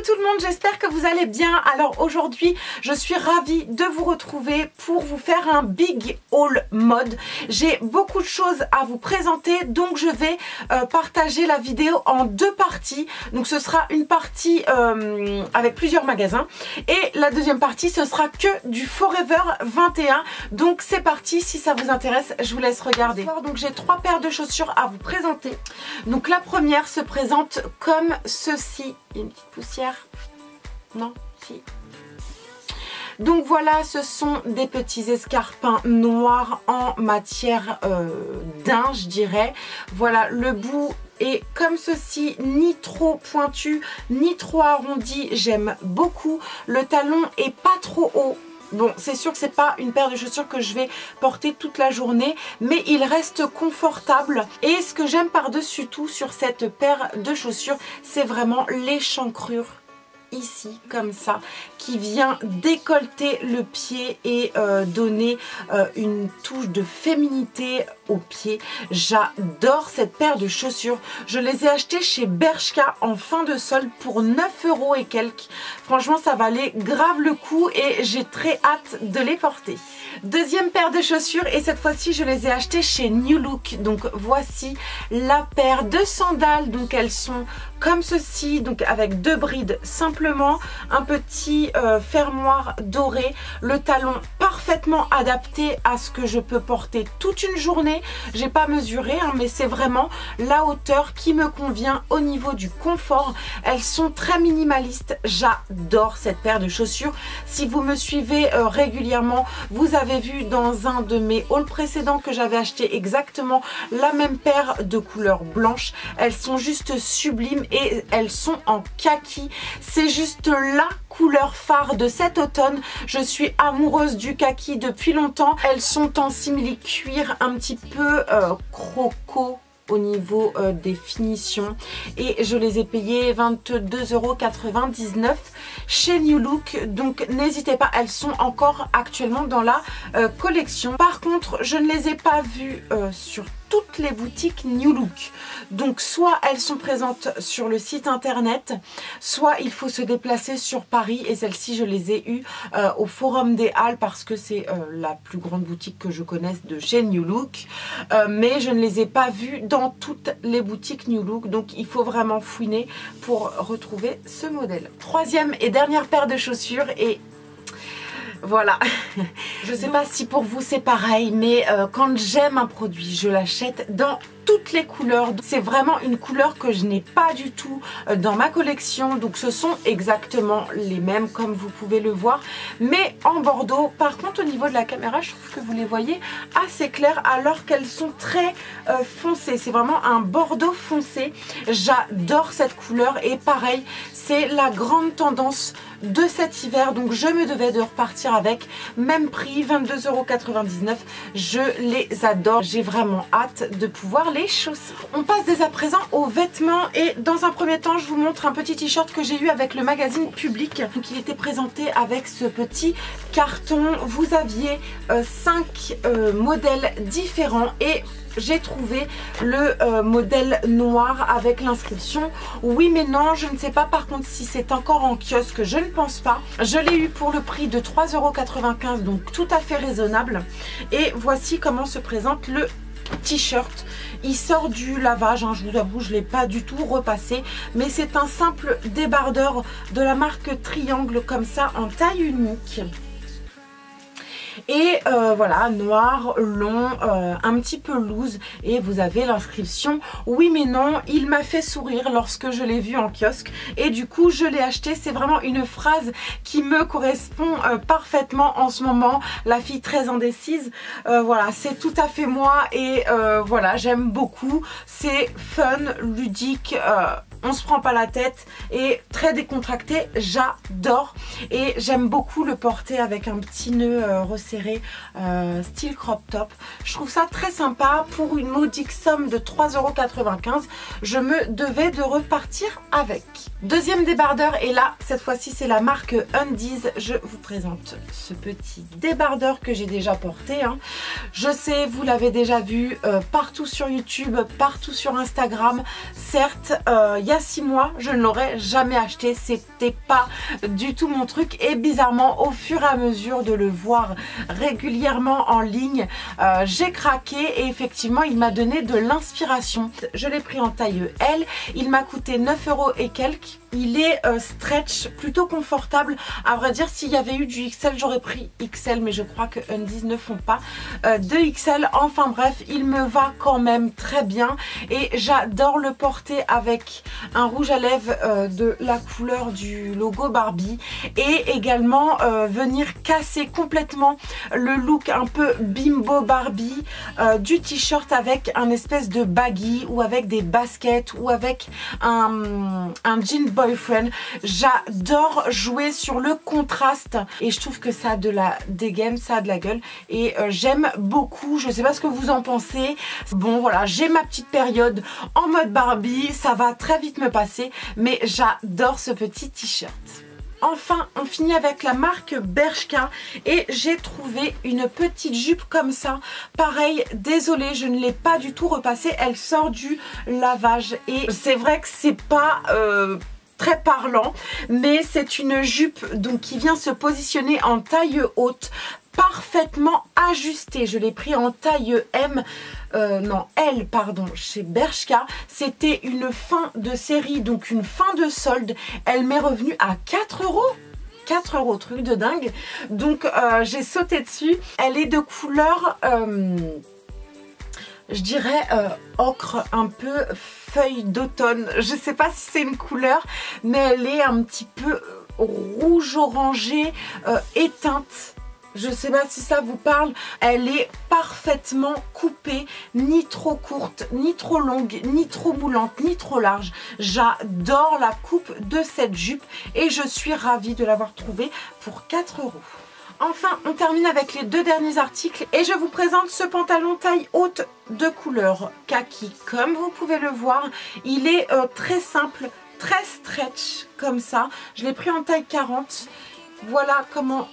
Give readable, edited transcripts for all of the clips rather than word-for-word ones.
tout le monde, j'espère que vous allez bien. Alors aujourd'hui je suis ravie de vous retrouver pour vous faire un big haul mode. J'ai beaucoup de choses à vous présenter, donc je vais partager la vidéo en deux parties. Donc ce sera une partie avec plusieurs magasins et la deuxième partie ce sera que du Forever 21. Donc c'est parti, si ça vous intéresse je vous laisse regarder. Donc j'ai trois paires de chaussures à vous présenter. Donc la première se présente comme ceci. Il y a une petite poussière. Non, si. Donc voilà, ce sont des petits escarpins noirs en matière daim, je dirais. Voilà, le bout est comme ceci, ni trop pointu, ni trop arrondi. J'aime beaucoup. Le talon est pas trop haut. Bon, c'est sûr que c'est pas une paire de chaussures que je vais porter toute la journée, mais il reste confortable. Et ce que j'aime par-dessus tout sur cette paire de chaussures, c'est vraiment l'échancrure ici, comme ça, qui vient décolleter le pied et donner une touche de féminité au pied. J'adore cette paire de chaussures. Je les ai achetées chez Bershka en fin de solde pour 9 € et quelques. Franchement, ça valait grave le coup et j'ai très hâte de les porter. Deuxième paire de chaussures et cette fois-ci, je les ai achetées chez New Look. Donc voici la paire de sandales. Donc elles sont comme ceci, donc avec deux brides simplement, un petit fermoir doré, le talon parfaitement adapté à ce que je peux porter toute une journée. J'ai pas mesuré hein, mais c'est vraiment la hauteur qui me convient au niveau du confort. Elles sont très minimalistes, j'adore cette paire de chaussures. Si vous me suivez régulièrement, vous avez vu dans un de mes hauls précédents que j'avais acheté exactement la même paire de couleur blanche. Elles sont juste sublimes et elles sont en kaki. C'est juste la couleur phare de cet automne. Je suis amoureuse du kaki depuis longtemps. Elles sont en simili cuir un petit peu croco au niveau des finitions et je les ai payées 22,99 € chez New Look. Donc n'hésitez pas, elles sont encore actuellement dans la collection. Par contre, je ne les ai pas vues sur toutes les boutiques New Look. Donc soit elles sont présentes sur le site internet, soit il faut se déplacer sur Paris et celles-ci je les ai eues au Forum des Halles parce que c'est la plus grande boutique que je connaisse de chez New Look. Mais je ne les ai pas vues dans toutes les boutiques New Look, donc il faut vraiment fouiner pour retrouver ce modèle. Troisième et dernière paire de chaussures et voilà, je sais pas si pour vous c'est pareil, mais quand j'aime un produit, je l'achète dans toutes les couleurs. C'est vraiment une couleur que je n'ai pas du tout dans ma collection, donc ce sont exactement les mêmes comme vous pouvez le voir, mais en bordeaux. Par contre au niveau de la caméra, je trouve que vous les voyez assez claires alors qu'elles sont très foncées. C'est vraiment un bordeaux foncé. J'adore cette couleur et pareil, c'est la grande tendance de cet hiver, donc je me devais de repartir avec. Même prix, 22,99 €. Je les adore, j'ai vraiment hâte de pouvoir les chausser. On passe dès à présent aux vêtements et dans un premier temps je vous montre un petit t-shirt que j'ai eu avec le magazine Public. Donc il était présenté avec ce petit carton. Vous aviez 5 modèles différents et j'ai trouvé le modèle noir avec l'inscription oui mais non. Je ne sais pas par contre si c'est encore en kiosque, je ne pense pas. Je l'ai eu pour le prix de 3,95 €, donc tout à fait raisonnable. Et voici comment se présente le t-shirt. Il sort du lavage, hein, je vous avoue je ne l'ai pas du tout repassé, mais c'est un simple débardeur de la marque Triangle comme ça en taille unique. Et voilà, noir, long, un petit peu loose et vous avez l'inscription oui mais non. Il m'a fait sourire lorsque je l'ai vu en kiosque et du coup je l'ai acheté. C'est vraiment une phrase qui me correspond parfaitement en ce moment, la fille très indécise. Voilà, c'est tout à fait moi et voilà, j'aime beaucoup. C'est fun, ludique, on se prend pas la tête et très décontracté. J'adore et j'aime beaucoup le porter avec un petit nœud resserré style crop top. Je trouve ça très sympa. Pour une modique somme de 3,95 €, je me devais de repartir avec. Deuxième débardeur et là cette fois-ci c'est la marque Undies. Je vous présente ce petit débardeur que j'ai déjà porté hein. Je sais, vous l'avez déjà vu partout sur YouTube, partout sur Instagram. Certes, il y a 6 mois, je ne l'aurais jamais acheté. C'était pas du tout mon truc. Et bizarrement, au fur et à mesure de le voir régulièrement en ligne, j'ai craqué et effectivement, il m'a donné de l'inspiration. Je l'ai pris en taille L. Il m'a coûté 9 € et quelques. Il est stretch, plutôt confortable. À vrai dire, s'il y avait eu du XL, j'aurais pris XL, mais je crois que Undies ne font pas de XL. Enfin bref, il me va quand même très bien et j'adore le porter avec un rouge à lèvres de la couleur du logo Barbie et également venir casser complètement le look un peu bimbo Barbie du t-shirt avec un espèce de baggy ou avec des baskets ou avec un jean boyfriend. J'adore jouer sur le contraste et je trouve que ça a de la dégaine, ça a de la gueule et j'aime beaucoup. Je sais pas ce que vous en pensez. Bon voilà, j'ai ma petite période en mode Barbie, ça va très vite me passer, mais j'adore ce petit t-shirt. Enfin, on finit avec la marque Bershka et j'ai trouvé une petite jupe comme ça. Pareil, désolée, je ne l'ai pas du tout repassée. Elle sort du lavage et c'est vrai que c'est pas très parlant, mais c'est une jupe donc qui vient se positionner en taille haute, parfaitement ajustée. Je l'ai pris en taille M. Non, L pardon, chez Bershka. C'était une fin de série, donc une fin de solde. Elle m'est revenue à 4 €. 4 €, truc de dingue. Donc j'ai sauté dessus. Elle est de couleur je dirais ocre, un peu feuille d'automne. Je sais pas si c'est une couleur, mais elle est un petit peu rouge orangé, éteinte. Je sais pas si ça vous parle. Elle est parfaitement coupée, ni trop courte, ni trop longue, ni trop moulante, ni trop large. J'adore la coupe de cette jupe et je suis ravie de l'avoir trouvée pour 4 €. Enfin, on termine avec les deux derniers articles et je vous présente ce pantalon taille haute de couleur kaki. Comme vous pouvez le voir, il est très simple, très stretch comme ça. Je l'ai pris en taille 40. Voilà comment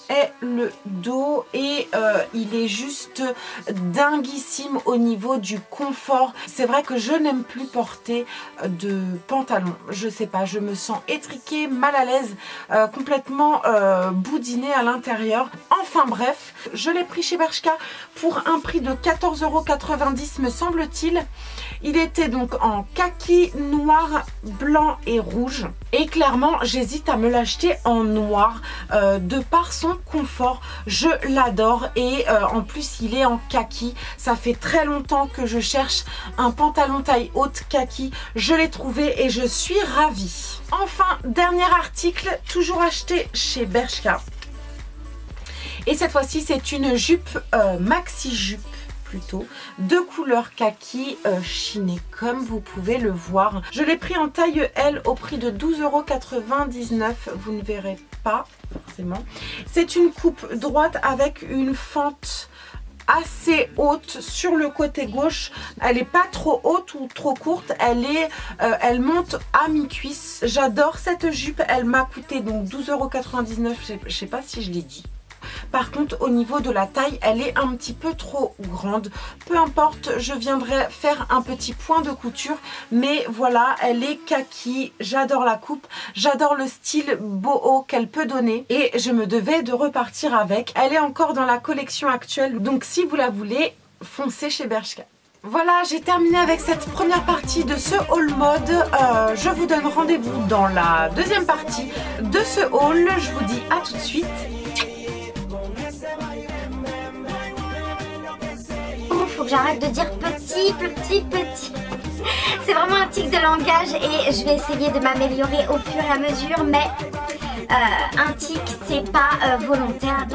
est le dos et il est juste dinguissime au niveau du confort. C'est vrai que je n'aime plus porter de pantalon, je sais pas, je me sens étriquée, mal à l'aise, complètement boudinée à l'intérieur. Enfin bref, je l'ai pris chez Bershka pour un prix de 14,90 € me semble-t-il. Il était donc en kaki, noir, blanc et rouge. Et clairement, j'hésite à me l'acheter en noir de par son confort. Je l'adore et en plus, il est en kaki. Ça fait très longtemps que je cherche un pantalon taille haute kaki. Je l'ai trouvé et je suis ravie. Enfin, dernier article, toujours acheté chez Bershka. Et cette fois-ci, c'est une jupe maxi jupe. Plutôt de couleur kaki chinée comme vous pouvez le voir. Je l'ai pris en taille L au prix de 12,99 €. Vous ne verrez pas forcément. C'est une coupe droite avec une fente assez haute sur le côté gauche. Elle n'est pas trop haute ou trop courte. Elle monte à mi-cuisse. J'adore cette jupe. Elle m'a coûté donc 12,99 €. Je sais pas si je l'ai dit. Par contre, au niveau de la taille, elle est un petit peu trop grande. Peu importe, je viendrai faire un petit point de couture. Mais voilà, elle est kaki. J'adore la coupe. J'adore le style boho qu'elle peut donner. Et je me devais de repartir avec. Elle est encore dans la collection actuelle. Donc si vous la voulez, foncez chez Bershka. Voilà, j'ai terminé avec cette première partie de ce haul mode. Je vous donne rendez-vous dans la deuxième partie de ce haul. Je vous dis à tout de suite. Faut que j'arrête de dire petit. C'est vraiment un tic de langage et je vais essayer de m'améliorer au fur et à mesure, mais un tic c'est pas volontaire.